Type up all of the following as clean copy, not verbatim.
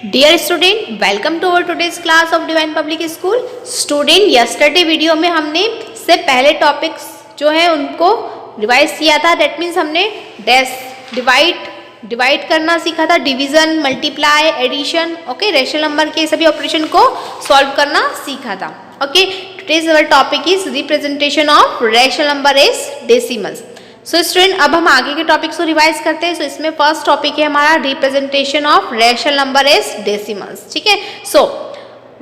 Dear student, welcome to our today's class of Divine Public School. Student, yesterday video में हमने से पहले topics जो है उनको रिवाइज किया था। दैट मीन्स हमने डिवाइड करना सीखा था, division, multiply, addition, okay, rational number के सभी ऑपरेशन को सॉल्व करना सीखा था। Okay, today's our topic is representation of rational number as decimals. So student, अब हम आगे के टॉपिक्स को रिवाइज करते हैं। सो इसमें फर्स्ट टॉपिक है हमारा representation of rational number as decimals. ठीक है, सो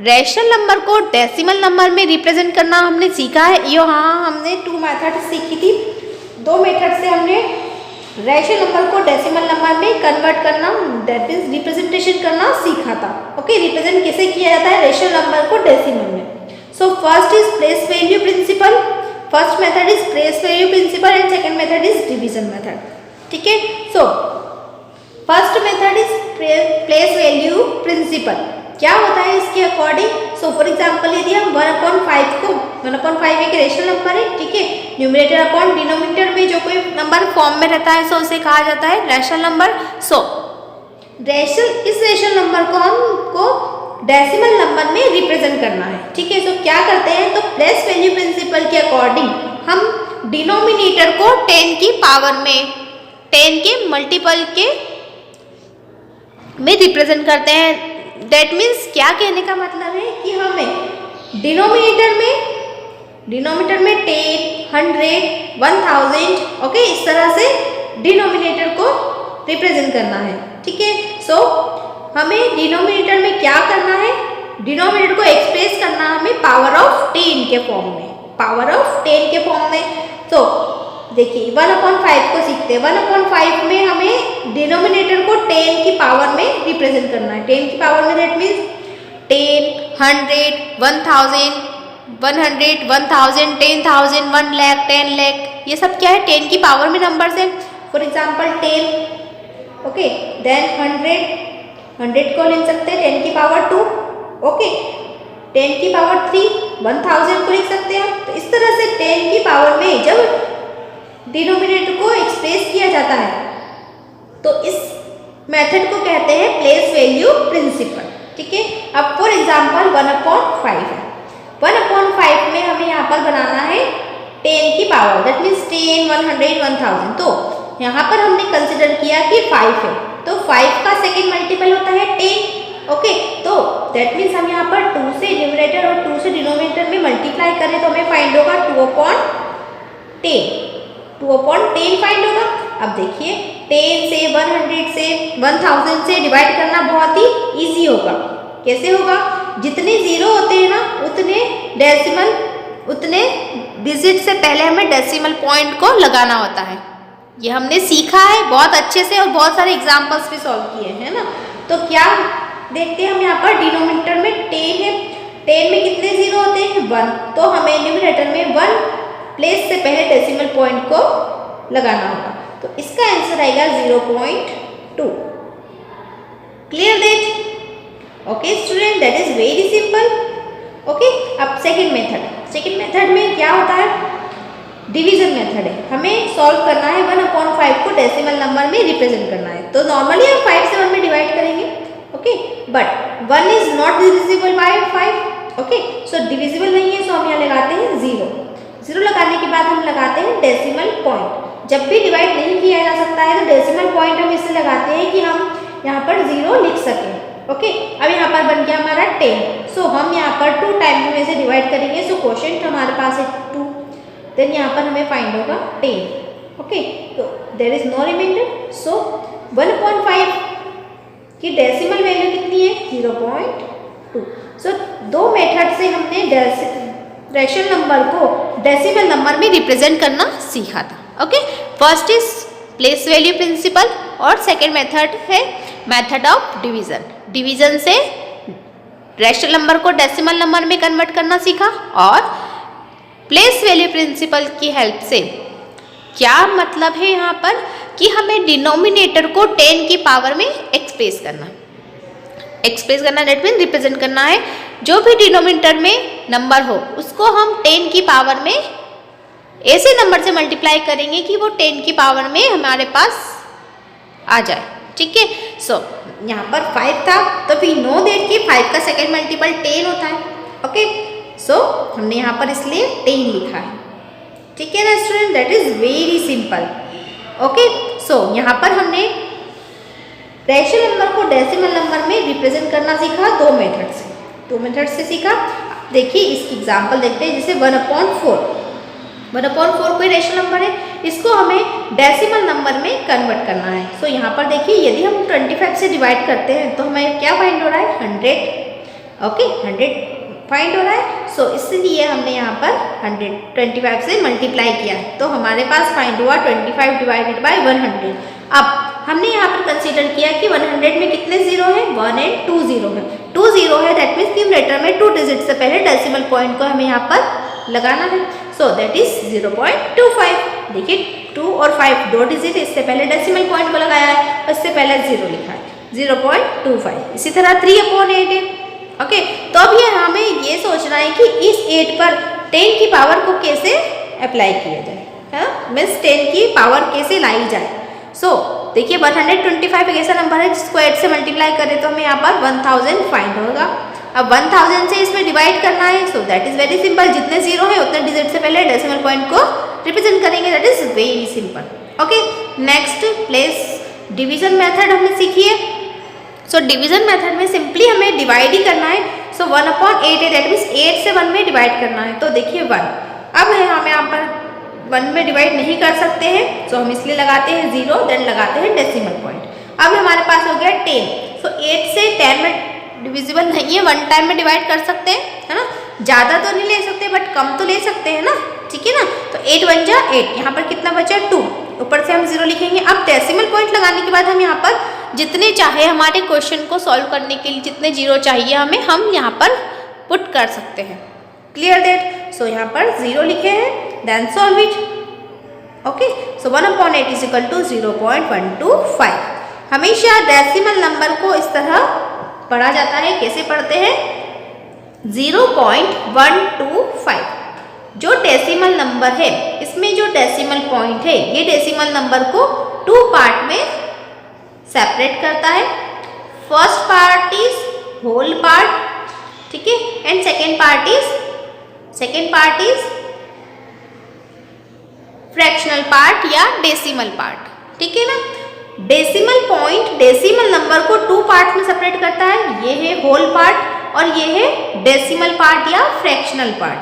रेशनल नंबर को डेसिमल नंबर में रिप्रेजेंट करना हमने सीखा है। ये हाँ, हमने 2 मेथड सीखी थी। 2 मेथड से हमने रेशनल नंबर को डेसिमल नंबर में कन्वर्ट करना, दैट मीन्स रिप्रेजेंटेशन करना सीखा था। ओके, रिप्रेजेंट कैसे किया जाता है रेशनल नंबर को डेसिमल में। So first is place value principle. First method is place value principle and second method is division method. ठीक है, so first method is place value principle. क्या होता है इसके अकॉर्डिंग? सो फॉर एग्जांपल यदि हम 1/5 को 1/5 एक रेशनल नंबर है, ठीक है, न्यूमरेटर अपॉन डिनोमिनेटर में जो कोई नंबर फॉर्म में रहता है सो उसे कहा जाता है रेशनल नंबर। सो इस रेशनल नंबर को हमको डेसिमल नंबर में रिप्रेजेंट करना है। ठीक है, सो क्या करते हैं, तो प्लेस वैल्यू प्रिंसिपल के अकॉर्डिंग हम डिनोमिनेटर को 10 की पावर में 10 के मल्टीपल के में रिप्रेजेंट करते हैं। दैट मीन्स क्या कहने का मतलब है कि हमें डिनोमिनेटर में 10, 100, 1000, ओके, इस तरह से डिनोमिनेटर को रिप्रेजेंट करना है। ठीक है, सो हमें डिनोमिनेटर में क्या करना है, डिनोमिनेटर को एक्सप्रेस करना हमें पावर ऑफ 10 के फॉर्म में, पावर ऑफ 10 के फॉर्म में। तो देखिए 1/5 को सीखते हैं। 1/5 में हमें डिनोमिनेटर को 10 की पावर में रिप्रेजेंट करना है। 10 की पावर में दैट मीन्स 10, 100, 1000, 100, 1000, 10,000, 1 लाख, 10 लाख, ये सब क्या है 10 की पावर में नंबर्स है। फॉर एग्जाम्पल 10, ओके, देन 100 को लिख सकते हैं 10 की पावर 2, ओके, 10 की पावर 3, 1000 को लिख सकते हैं। तो इस तरह से 10 की पावर में जब डिनोमिनेटर को एक्सप्रेस किया जाता है तो इस मेथड को कहते हैं प्लेस वैल्यू प्रिंसिपल। ठीक है, अब फॉर एग्जांपल 1/5 है। 1/5 में हमें यहाँ पर बनाना है 10 की पावर, दैट मीन्स 10, 100, 1000। तो यहाँ पर हमने कंसिडर किया कि 5 है, तो 5 का सेकेंड मल्टीपल होता है 10। ओके, तो दैट मीन्स हम यहाँ पर 2 से न्यूमरेटर और 2 से डिनोमिनेटर में मल्टीप्लाई करें तो हमें फाइंड होगा 2/10, 2/10 फाइंड होगा। अब देखिए 10 से 100 से 1000 से डिवाइड करना बहुत ही इजी होगा। कैसे होगा? जितने जीरो होते हैं ना उतने डिजिट से पहले हमें डेसिमल पॉइंट को लगाना होता है। ये हमने सीखा है बहुत अच्छे से और बहुत सारे एग्जाम्पल्स भी सॉल्व किए हैं ना। तो क्या देखते हैं हम यहाँ पर डिनोमिनेटर में 10 है, 10 में कितने जीरो होते हैं 1, तो हमें न्यूमरेटर में 1 प्लेस से पहले डेसिमल पॉइंट को लगाना होगा। तो इसका आंसर आएगा 0.2। Clear that? Okay student, that is very simple. Okay, अब सेकंड मेथड में क्या होता है, डिवीजन मेथड है। हमें सॉल्व करना है 1/5 को डेसिमल नंबर में रिप्रेजेंट करना है। तो नॉर्मली हम 5 से 1 में डिवाइड करेंगे, okay, but 1 is not divisible by 5। Okay, so divisible नहीं है, सो हम यहाँ लगाते हैं 0। 0 लगाने के बाद हम लगाते हैं डेसिमल पॉइंट। जब भी डिवाइड नहीं किया जा सकता है तो डेसिमल पॉइंट हम इससे लगाते हैं कि हम यहाँ पर 0 लिख सकें। ओके, अब यहाँ पर बन गया हमारा 10। सो हम यहाँ पर 2 टाइम्स में से डिवाइड करेंगे। सो क्वोशिएंट हमारे पास है 2, देन यहाँ पर हमें फाइंड होगा 10। ओके, तो देयर इज नो रिमाइंडर। सो 1/5 की डेसिमल वैल्यू कितनी है 0.2। सो 2 मेथड से हमने रेशनल नंबर को डेसिमल नंबर में रिप्रेजेंट करना सीखा था। Okay, first is place value principle और सेकेंड मेथड है मेथड ऑफ डिवीजन। डिवीजन से रेशनल नंबर को डेसिमल नंबर में कन्वर्ट करना सीखा, और प्लेस वैल्यू प्रिंसिपल की हेल्प से क्या मतलब है यहाँ पर कि हमें डिनोमिनेटर को 10 की पावर में एक्सप्रेस करना दैट मीन रिप्रेजेंट करना है। जो भी डिनोमिनेटर में नंबर हो उसको हम 10 की पावर में ऐसे नंबर से मल्टीप्लाई करेंगे कि वो 10 की पावर में हमारे पास आ जाए। ठीक है, सो यहाँ पर 5 था, तो वी नो दैट कि 5 का सेकेंड मल्टीपल 10 होता है। ओके, सो हमने यहाँ पर इसलिए 10 लिखा है। ठीक है ना student, that is very simple. Okay, so यहाँ पर हमने रैशनल नंबर को डेसिमल नंबर में रिप्रेजेंट करना सीखा दो मेथड से सीखा। देखिए इसकी एग्जांपल देखते हैं, जैसे 1/4 कोई रैशनल नंबर है, इसको हमें डेसिमल नंबर में कन्वर्ट करना है। सो यहाँ पर देखिए यदि हम 25 से डिवाइड करते हैं तो हमें क्या फाइंड हो रहा है, 100। ओके, 100 फाइंड हो रहा है। सो इसलिए हमने यहाँ पर 125 से मल्टीप्लाई किया है, तो हमारे पास फाइंड हुआ 25 डिवाइडेड बाय 100। अब हमने यहाँ पर कंसीडर किया कि 100 में कितने जीरो हैं, 1 और 2 जीरो है। 2 जीरो है, दैट मीन्स न्यूमरेटर में 2 डिजिट से पहले डेसिमल पॉइंट को हमें यहाँ पर लगाना है। So that is 0.25। देखिए 2 और 5 दो डिजिट, इससे पहले डेसिमल पॉइंट को लगाया है और इससे पहले 0 लिखा है, 0.25। इसी तरह 3/8 है। ओके, तो अब ये हमें ये सोचना है कि इस 8 पर 10 की पावर को कैसे अप्लाई किया जाए, है मीन्स 10 की पावर कैसे लाई जाए। सो देखिए 125 एक ऐसा नंबर है जिसको 8 से मल्टीप्लाई करें तो हमें यहाँ पर 1000 फाइंड होगा। अब 1000 से इसमें डिवाइड करना है, so that is very simple, जितने जीरो है उतने डिजिट से पहले डेसिमल पॉइंट को रिप्रेजेंट करेंगे, that is very simple. Okay, next place division method हमने सीखी है। सो डिवीजन मेथड में सिंपली हमें डिवाइड ही करना है। सो 1/8 है, दैट मीन्स 8 से 1 में डिवाइड करना है, तो देखिए 1। अब हम यहाँ पर 1 में डिवाइड नहीं कर सकते हैं, सो हम इसलिए लगाते हैं 0, देन लगाते हैं डेसिमल पॉइंट। अब हमारे पास हो गया 10। सो 8 से 10 में डिविजिबल नहीं है, 1 टाइम में डिवाइड कर सकते हैं, है ना। ज़्यादा तो नहीं ले सकते बट कम तो ले सकते हैं ना, ठीक है ना। तो 8 1 जा 8, यहाँ पर कितना बचा 2, ऊपर से हम 0 लिखेंगे। अब डेसिमल पॉइंट लगाने के बाद हम यहाँ पर जितने चाहे हमारे क्वेश्चन को सॉल्व करने के लिए जितने जीरो चाहिए हमें, हम यहाँ पर पुट कर सकते हैं। Clear that. सो यहाँ पर 0 लिखे हैं, then solve it. Okay, so 1/8 is equal to 0.125। हमेशा डेसिमल नंबर को इस तरह पढ़ा जाता है, कैसे पढ़ते हैं, 0.125। जो डेसिमल नंबर है इसमें जो डेसिमल पॉइंट है ये डेसिमल नंबर को 2 पार्ट में सेपरेट करता है। First part is whole part, ठीक है, and second part is fractional part या डेसिमल पार्ट, ठीक है ना। डेसिमल पॉइंट डेसिमल नंबर को 2 पार्ट में सेपरेट करता है, ये है होल पार्ट और ये है डेसिमल पार्ट या फ्रैक्शनल पार्ट,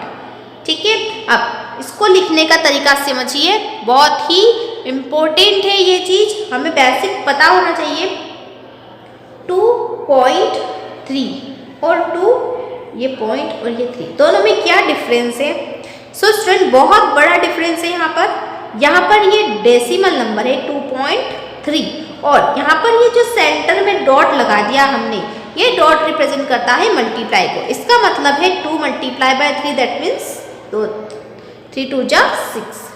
ठीक है। अब इसको लिखने का तरीका समझिए, बहुत ही इम्पोर्टेंट है ये चीज, हमें बेसिक पता होना चाहिए। 2.3 और 2, ये पॉइंट और ये 3, दोनों में क्या डिफरेंस है। सो स्टूडेंट बहुत बड़ा डिफरेंस है यहाँ पर ये डेसिमल नंबर है 2.3 और यहाँ पर ये जो सेंटर में डॉट लगा दिया हमने, ये डॉट रिप्रेजेंट करता है मल्टीप्लाई को। इसका मतलब है 2 मल्टीप्लाई बाय 3, दैट मीन्स 3 2 जा 6।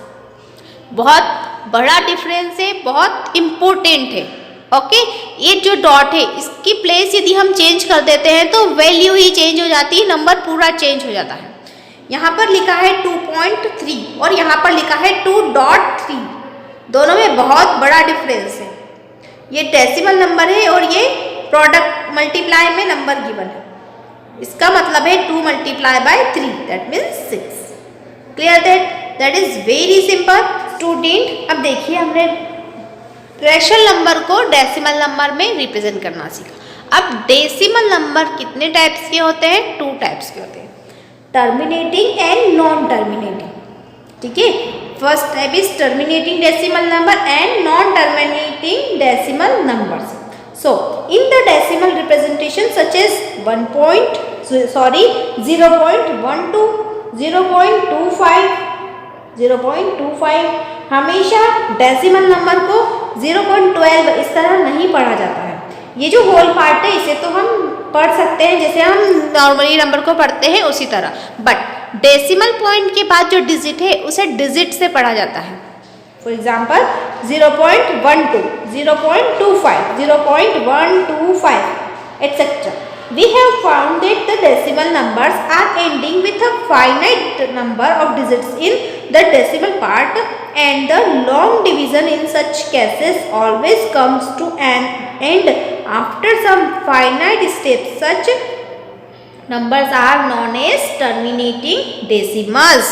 बहुत बड़ा डिफरेंस है, बहुत इम्पोर्टेंट है। ओके, ये जो डॉट है इसकी प्लेस यदि हम चेंज कर देते हैं तो वैल्यू ही चेंज हो जाती है, नंबर पूरा चेंज हो जाता है। यहाँ पर लिखा है 2.3 और यहाँ पर लिखा है 2.3, दोनों में बहुत बड़ा डिफरेंस है। ये डेसिमल नंबर है और ये प्रोडक्ट मल्टीप्लाई में नंबर गिवन है, इसका मतलब है 2 multiply by 3, that means 6। Clear that is very simple student. अब देखिए हमने रैशनल नंबर को डेसिमल नंबर में रिप्रेजेंट करना सीखा। अब डेसिमल नंबर कितने टाइप्स के होते हैं, 2 टाइप्स के होते हैं, टर्मिनेटिंग एंड नॉन टर्मिनेटिंग, ठीक है। First type is terminating decimal number and non terminating decimal numbers. So, in the decimal representation such as 0.12, 0.25, हमेशा डेसिमल नंबर को 0.12 इस तरह नहीं पढ़ा जाता है। ये जो होल पार्ट है इसे तो हम पढ़ सकते हैं जैसे हम नॉर्मली नंबर को पढ़ते हैं उसी तरह, बट डेसिमल पॉइंट के बाद जो डिजिट है उसे डिजिट से पढ़ा जाता है। For example, 0.12, 0.25, 0.125, etc. We have found that the decimal numbers are ending with a finite number of digits in the decimal part, and the long division in such cases always comes to an end after some finite steps such numbers are known as terminating decimals.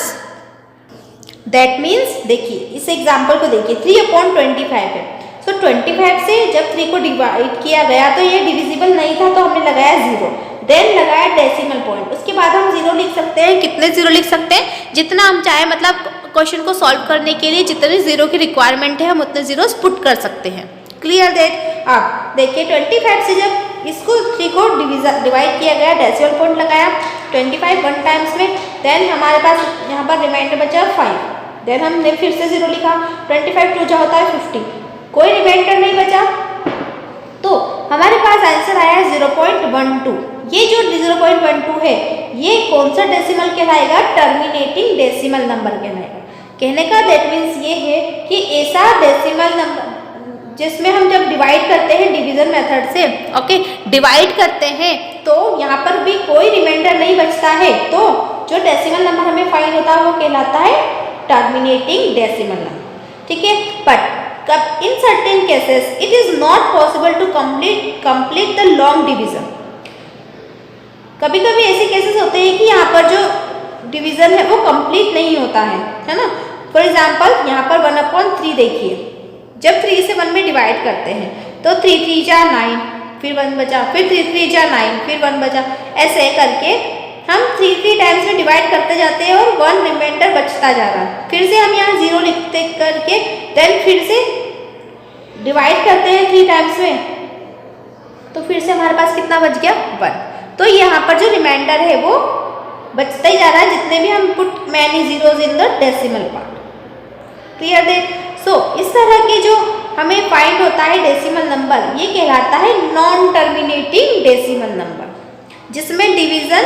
That means देखिए इस example को देखिए 3/25 है। सो 25 से जब 3 को divide किया गया तो ये डिविजिबल नहीं था तो हमने लगाया 0, देन लगाया डेसिमल पॉइंट। उसके बाद हम 0 लिख सकते हैं। कितने 0 लिख सकते हैं? जितना हम चाहे, मतलब क्वेश्चन को सॉल्व करने के लिए जितने 0 की रिक्वायरमेंट है हम उतने 0 पुट कर सकते हैं। Clear that? आप देखिए 25 से जब इसको 3 को डिवाइड किया गया, डेसिमल पॉइंट लगाया 25 1 टाइम्स में, देन हमारे पास यहाँ पर रिमाइंडर बचा 5, देन हमने फिर से 0 लिखा। 25 2 जा होता है 50, कोई रिमाइंडर नहीं बचा तो हमारे पास आंसर आया है 0.12। ये जो 0.12 है ये कौन सा डेसिमल कहलाएगा? टर्मिनेटिंग डेसिमल नंबर कहलाएगा। कहने का दैट मीन्स ये है कि ऐसा डेसिमल नंबर जिसमें हम जब डिवाइड करते हैं डिवीजन मेथड से, ओके, डिवाइड करते हैं तो यहाँ पर भी कोई रिमाइंडर नहीं बचता है, तो जो डेसिमल नंबर हमें फाइंड होता है वो कहलाता है टर्मिनेटिंग डेसिमल नंबर। ठीक है, but in certain cases it is not possible to complete the long division. कभी कभी ऐसे केसेस होते हैं कि यहाँ पर जो डिवीजन है वो कंप्लीट नहीं होता है ना। फॉर एग्जाम्पल यहाँ पर 1/3 देखिए, जब 3 से 1 में डिवाइड करते हैं तो 3 3 जा 9, फिर 1 बचा, फिर 3 3 जा 9, फिर 1 बचा, ऐसे करके हम 3 3 टाइम्स में डिवाइड करते जाते हैं और 1 रिमाइंडर बचता जा रहा है। फिर से हम यहाँ 0 लिखते करके देन फिर से डिवाइड करते हैं 3 टाइम्स में, तो फिर से हमारे पास कितना बच गया? 1। तो यहाँ पर जो रिमाइंडर है वो बचता ही जा रहा है जितने भी हम put many zeros in the decimal part. Clear दे? सो इस तरह के जो हमें फाइंड होता है डेसिमल नंबर, ये कहलाता है नॉन टर्मिनेटिंग डेसिमल नंबर, जिसमें डिवीजन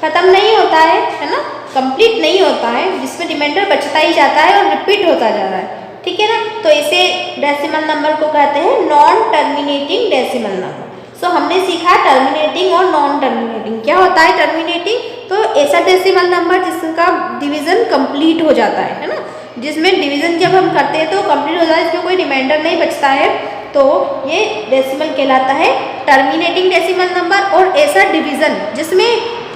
खत्म नहीं होता है ना, कंप्लीट नहीं होता है, जिसमें रिमाइंडर बचता ही जाता है और रिपीट होता जा रहा है। ठीक है ना, तो इसे डेसिमल नंबर को कहते हैं नॉन टर्मिनेटिंग डेसिमल नंबर। सो हमने सीखा टर्मिनेटिंग और नॉन टर्मिनेटिंग। क्या होता है टर्मिनेटिंग? तो ऐसा डेसिमल नंबर जिसका डिवीजन कंप्लीट हो जाता है ना, जिसमें डिवीजन जब हम करते हैं तो कंप्लीट हो जाता है, इसमें कोई रिमाइंडर नहीं बचता है, तो ये डेसिमल कहलाता है टर्मिनेटिंग डेसिमल नंबर। और ऐसा डिवीजन जिसमें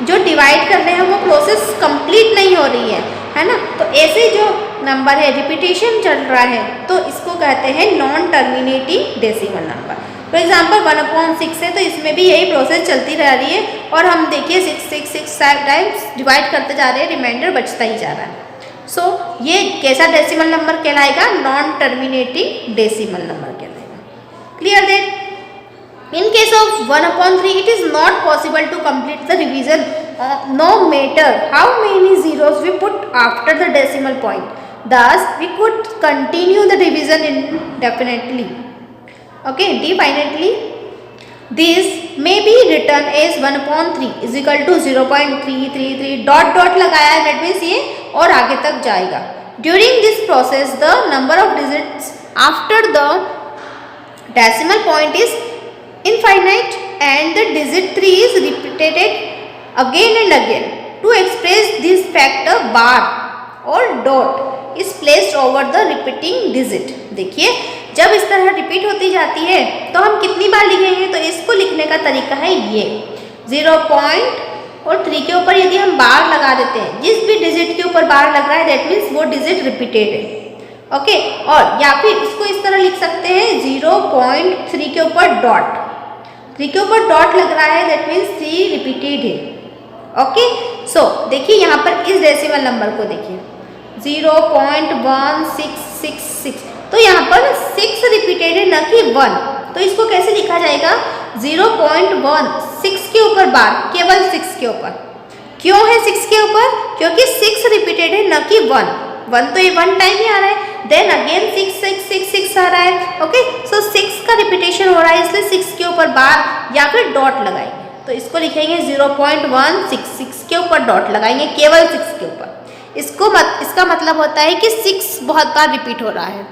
जो डिवाइड कर रहे हैं वो प्रोसेस कंप्लीट नहीं हो रही है ना, तो ऐसे जो नंबर है रिपीटेशन चल रहा है तो इसको कहते हैं non terminating decimal number. For example 1/6 है तो इसमें भी यही प्रोसेस चलती रह रही है और हम देखिए 6 टाइम्स डिवाइड करते जा रहे हैं, रिमाइंडर बचता ही जा रहा है। सो ये कैसा डेसिमल नंबर कहलाएगा? नॉन टर्मिनेटिंग डेसिमल नंबर कहलाएगा। Clear that? In case of 1/3 it is not possible to complete the division no matter how many zeros we put after the decimal point. Thus we could continue the division indefinitely. Okay, definitely. This may be written as 1/3 is equal to 0.333 dot dot लगाया है, that means ये और आगे तक जाएगा। During this process the number of digits after the decimal point is infinite and the digit 3 is repeated again and again. To express this fact a bar or dot is placed over the repeating digit. देखिए जब इस तरह repeat होती जाती है तो हम कितनी बार लिखेंगे? तो इसको लिखने का तरीका है ये 0.3 के ऊपर यदि हम बार लगा देते हैं, जिस भी डिजिट के ऊपर बार लग रहा है दैट मीन्स वो डिजिट रिपीटेड है। ओके, और या फिर इसको इस तरह लिख सकते हैं 0.3 के ऊपर डॉट, 3 के ऊपर डॉट लग रहा है दैट मीन्स 3 रिपीटेड है। ओके, सो देखिए यहाँ पर इस डेसिमल नंबर को देखिए 0.1666, तो यहाँ पर 6 रिपीटेड है न कि 1, तो इसको कैसे लिखा जाएगा? 0.16 के ऊपर बार, केवल 6 के ऊपर। क्यों है 6 के ऊपर? क्योंकि 6 रिपीटेड है न कि 1 तो ये 1 टाइम ही आ रहा है, देन अगेन 6 आ रहा है। ओके, सो 6 का रिपीटेशन हो रहा है इसलिए 6 के ऊपर बार या फिर डॉट लगाएंगे, तो इसको लिखेंगे 0.166 के ऊपर डॉट लगाएंगे, केवल 6 के ऊपर। इसका मतलब होता है कि 6 बहुत बार रिपीट हो रहा है।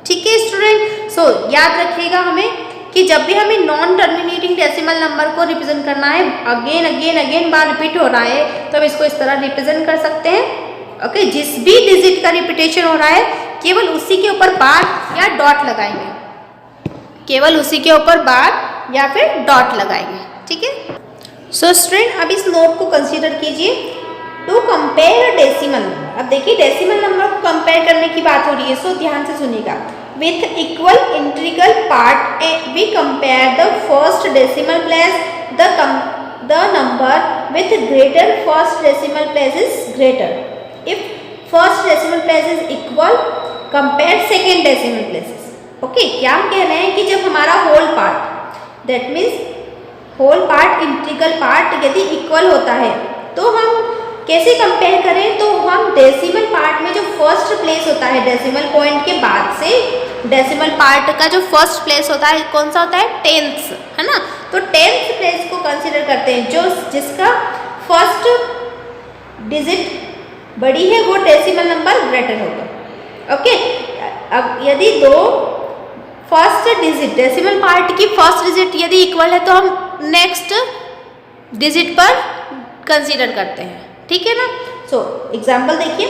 ठीक है स्टूडेंट, सो याद रखिएगा हमें कि जब भी हमें नॉन टर्मिनेटिंग डेसिमल नंबर को रिप्रेजेंट करना है, अगेन बार रिपीट हो रहा है तो हम इसको इस तरह रिप्रेजेंट कर सकते हैं। ओके, जिस भी डिजिट का रिपीटेशन हो रहा है केवल उसी के ऊपर बार या डॉट लगाएंगे, केवल उसी के ऊपर बार या फिर डॉट लगाएंगे, ठीक है। सो स्टूडेंट अब इस नोट को कंसीडर कीजिए। टू कंपेयर डेसिमल नंबर, अब देखिए डेसिमल नंबर को कंपेयर करने की बात हो रही है, सो ध्यान से सुनिएगा। With equal integral part we compare the first decimal place, the number with greater first decimal place is greater. If first decimal place is equal compare second decimal places. Okay, क्या हम कह रहे हैं कि जब हमारा whole part, that means whole part integral part यदि equal होता है तो हम कैसे कंपेयर करें, तो हम डेसिमल पार्ट में जो फर्स्ट प्लेस होता है डेसिमल पॉइंट के बाद से, डेसिमल पार्ट का जो फर्स्ट प्लेस होता है कौन सा होता है, टेंथ, है ना। तो टेंथ प्लेस को कंसीडर करते हैं, जो जिसका फर्स्ट डिजिट बड़ी है वो डेसिमल नंबर ग्रेटर होगा। ओके, अब यदि दो फर्स्ट डिजिट डेसिमल पार्ट की फर्स्ट डिजिट यदि इक्वल है तो हम नेक्स्ट डिजिट पर कंसीडर करते हैं, ठीक है ना। सो एग्जाम्पल देखिए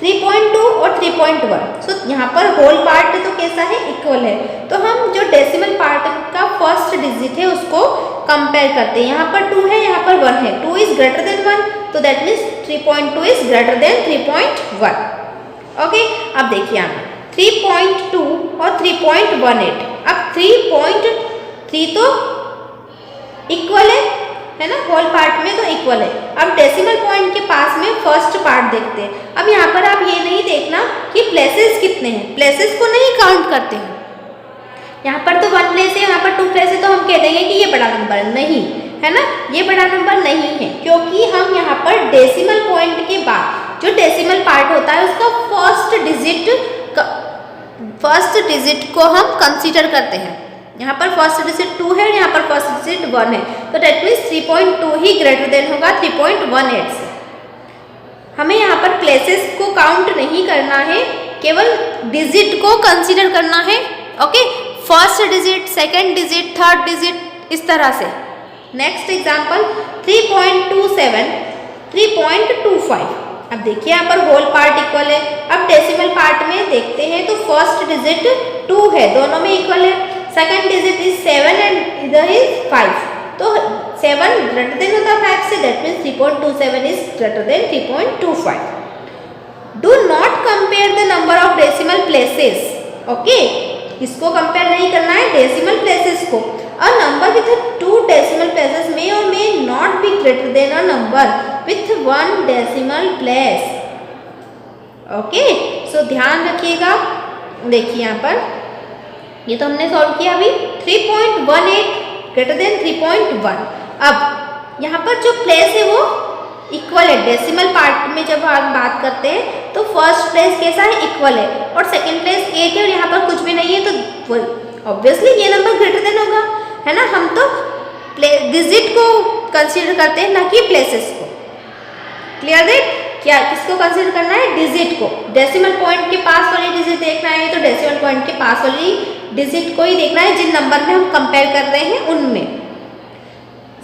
3.2 और 3.1। सो यहाँ पर होल पार्ट तो कैसा है, इक्वल है, तो हम जो डेसिमल पार्ट का फर्स्ट डिजिट है उसको कंपेयर करते हैं। यहाँ पर 2 है, यहाँ पर 1 है, 2 इज ग्रेटर देन 1, तो that means 3.2 is greater than 3.1। Okay, अब देखिए यहाँ पर 3.2 और 3.18। अब 3.3 तो इक्वल है ना, होल पार्ट में तो इक्वल है। अब डेसिमल पॉइंट के पास में फर्स्ट पार्ट देखते हैं। अब यहाँ पर आप ये नहीं देखना कि प्लेसेस कितने हैं, प्लेसेस को नहीं काउंट करते हैं। यहाँ पर तो 1 प्लेस है, यहाँ पर 2 प्लेस है, तो हम कह देंगे कि ये बड़ा नंबर नहीं है ना, ये बड़ा नंबर नहीं है, क्योंकि हम यहाँ पर डेसिमल पॉइंट के बाद जो डेसिमल पार्ट होता है उसका फर्स्ट डिजिट को हम कंसीडर करते हैं। यहाँ पर फर्स्ट डिजिट 2 है, यहाँ पर फर्स्ट डिजिट 1 है, तो that means 3.2 he greater than होगा 3.18 से। हमें यहाँ पर प्लेसेस को काउंट नहीं करना है, केवल डिजिट को कंसीडर करना है। Okay, first digit, second digit, third digit, इस तरह से। Next example 3.27, 3.25। अब देखिए यहाँ पर होल पार्ट इक्वल है। अब डेसिमल पार्ट में देखते हैं तो फर्स्ट डिजिट 2 है, दोनों में इक्वल है। सेकेंड डिजिट इज 7 एंड इधर इज 5, तो 7 ग्रेटर देन होता है 5 से, that means 3.27 is greater than 3.25। Do not compare the number of decimal places. Okay, इसको कंपेयर नहीं करना है डेसिमल प्लेसेस को। A number with 2 decimal places may or may not be greater than a number with 1 decimal place। Okay, सो ध्यान रखिएगा। देखिए यहाँ पर ये तो हमने सॉल्व किया अभी 3.18 ग्रेटर देन 3.1। अब यहाँ पर जो प्लेस है वो इक्वल है। डेसिमल पार्ट में जब हम बात करते हैं तो फर्स्ट प्लेस कैसा है, इक्वल है, और सेकंड प्लेस 8 है और यहाँ पर कुछ भी नहीं है, तो ऑब्वियसली ये नंबर ग्रेटर देन होगा, है ना। हम तो डिजिट को कंसीडर करते हैं, ना कि प्लेसेस को। Clear that? क्या किसको कंसीडर करना है, डिजिट को। डेसिमल पॉइंट के पास वाली डिजिट देखना है तो डेसिमल पॉइंट के पास वाली डिजिट को ही देखना है, जिन नंबर में हम कंपेयर कर रहे हैं उनमें।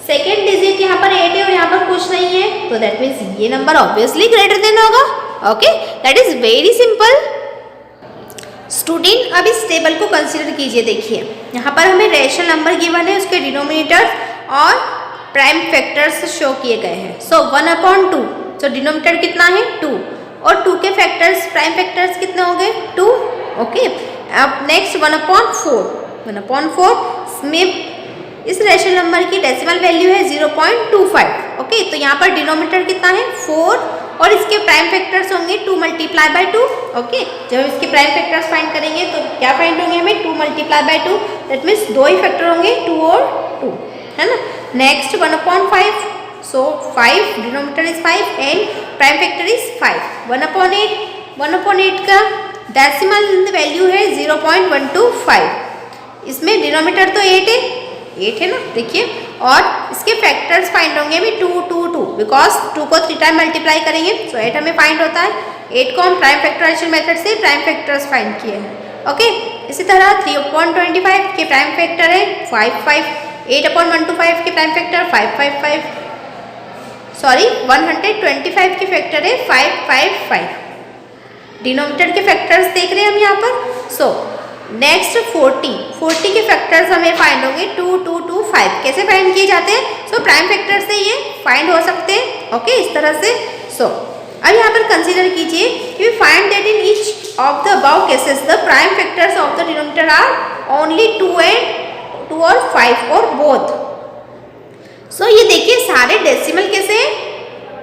सेकेंड डिजिट यहाँ पर 8 है और यहाँ पर कुछ नहीं है, तो दैट मीन्स ये नंबर ऑब्वियसली ग्रेटर देन होगा। Okay, that is very simple. Student अब इस टेबल को कंसीडर कीजिए। देखिए यहाँ पर हमें रेशनल नंबर गिवन है, उसके डिनोमिनेटर्स और प्राइम फैक्टर्स शो किए गए हैं। सो 1/2, तो डिनोमिनेटर कितना है 2, और 2 के फैक्टर्स, प्राइम फैक्टर्स कितने हो गए 2। ओके, अब नेक्स्ट 1/4, 1/4 में इस रेशनल नंबर की डेसिमल वैल्यू है 0.25। ओके, तो यहाँ पर डिनोमिनेटर कितना है 4, और इसके प्राइम फैक्टर्स होंगे 2 × 2। ओके, जब इसके प्राइम फैक्टर्स फाइंड करेंगे तो क्या फाइंड होंगे हमें 2 × 2, दैट मीन्स 2 ही फैक्टर होंगे, 2 और 2, है ना। Next 1/5, so 5 denominator is 5 and prime factor is 5। 1/8, 1/8 का डेसिमल वैल्यू है 0.125। इसमें डिनोमिनेटर तो 8 है ना, देखिए, और इसके फैक्टर्स फाइंड होंगे अभी 2, 2, 2, बिकॉज 2 को 3 टाइम मल्टीप्लाई करेंगे, सो 8 हमें फाइंड होता है। 8 को हम प्राइम फैक्टराइजेशन मेथड से प्राइम फैक्टर्स फाइंड किए हैं। ओके, इसी तरह 3/25 के प्राइम फैक्टर है 5, 5, 8/125 के प्राइम फैक्टर 5, 5, 5, सॉरी 125 के फैक्टर है 5, 5, 5। डिनोमिनेटर के फैक्टर्स देख रहे हैं हम यहाँ पर। सो नेक्स्ट 40 के फैक्टर्स हमें फाइंड होंगे 2, 2, 2, 5। कैसे फाइंड किए जाते हैं? सो प्राइम फैक्टर से ये फाइंड हो सकते हैं। ओके, इस तरह से। सो अब यहाँ पर कंसीडर कीजिए कि find that in each of the above cases the prime factors of the denominator are only 2 और 5 और बोथ। सो ये देखिए सारे डेसिमल कैसे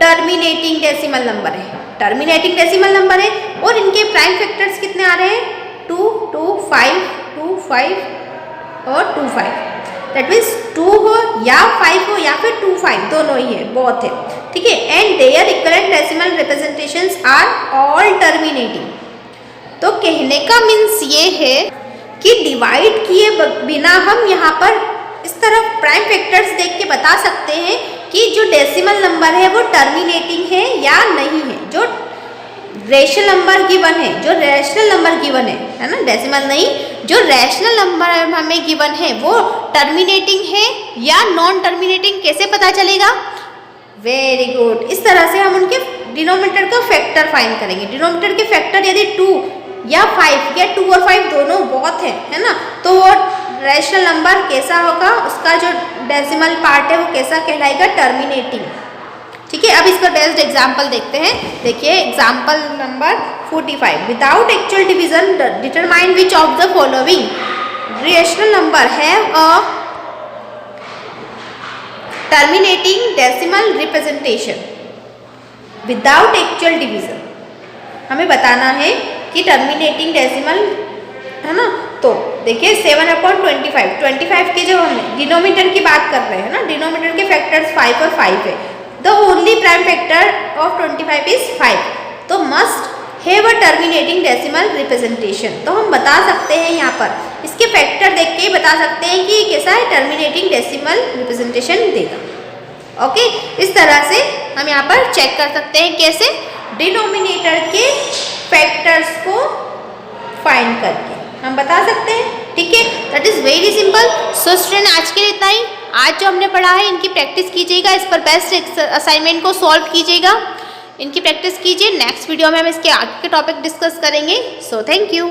टर्मिनेटिंग डेसिमल नंबर है, टर्मिनेटिंग डेसिमल नंबर है और इनके प्राइम फैक्टर्स कितने आ रहे हैं? 2, 2, 5, 2, 5 और 2, 5। दैट मीन्स 2 हो या 5 हो या फिर 2, 5 दोनों ही है, बहुत है। ठीक है, and their equivalent decimal representations are all terminating. तो कहने का मीन्स ये है कि डिवाइड किए बिना हम यहाँ पर इस तरफ प्राइम फैक्टर्स देख के बता सकते हैं कि जो डेसिमल नंबर है वो टर्मिनेटिंग है या नहीं है। जो रेशनल नंबर गिवन है, जो रैशनल नंबर गिवन है ना, डेसिमल नहीं, जो रैशनल नंबर हमें गिवन है वो टर्मिनेटिंग है या नॉन टर्मिनेटिंग, कैसे पता चलेगा? वेरी गुड, इस तरह से हम उनके डिनोमिनेटर का फैक्टर फाइंड करेंगे। डिनोमिनेटर के फैक्टर यदि 2 या 5 या 2 और 5 दोनों बहुत है ना, तो वो रैशनल नंबर कैसा होगा, उसका जो डेसिमल पार्ट है वो कैसा कहलाएगा? टर्मिनेटिंग। ठीक है, अब इस पर बेस्ड एग्जाम्पल देखते हैं। देखिए example number 45। Without actual division determine which of the following rational number have a terminating decimal representation. Without actual division हमें बताना है कि टर्मिनेटिंग डेसिमल है ना। तो देखिए 7/25, 25 के जो हम डिनोमिनेटर की बात कर रहे हैं ना, डिनोमिनेटर के फैक्टर्स 5 और 5 है। The only prime factor of 25 is 5, तो must have a terminating decimal representation. तो हम बता सकते हैं यहाँ पर इसके फैक्टर देख के ही बता सकते हैं कि ये कैसा है, टर्मिनेटिंग डेसिमल रिप्रेजेंटेशन देगा। ओके, इस तरह से हम यहाँ पर चेक कर सकते हैं कैसे, डिनोमिनेटर के फैक्टर्स को फाइंड करके हम बता सकते हैं। ठीक है, that is very simple. So student आज के लिए इतना ही। आज जो हमने पढ़ा है इनकी प्रैक्टिस कीजिएगा, इस पर बेस्ट असाइनमेंट को सॉल्व कीजिएगा, इनकी प्रैक्टिस कीजिए। नेक्स्ट वीडियो में हम इसके आगे के टॉपिक डिस्कस करेंगे। So thank you.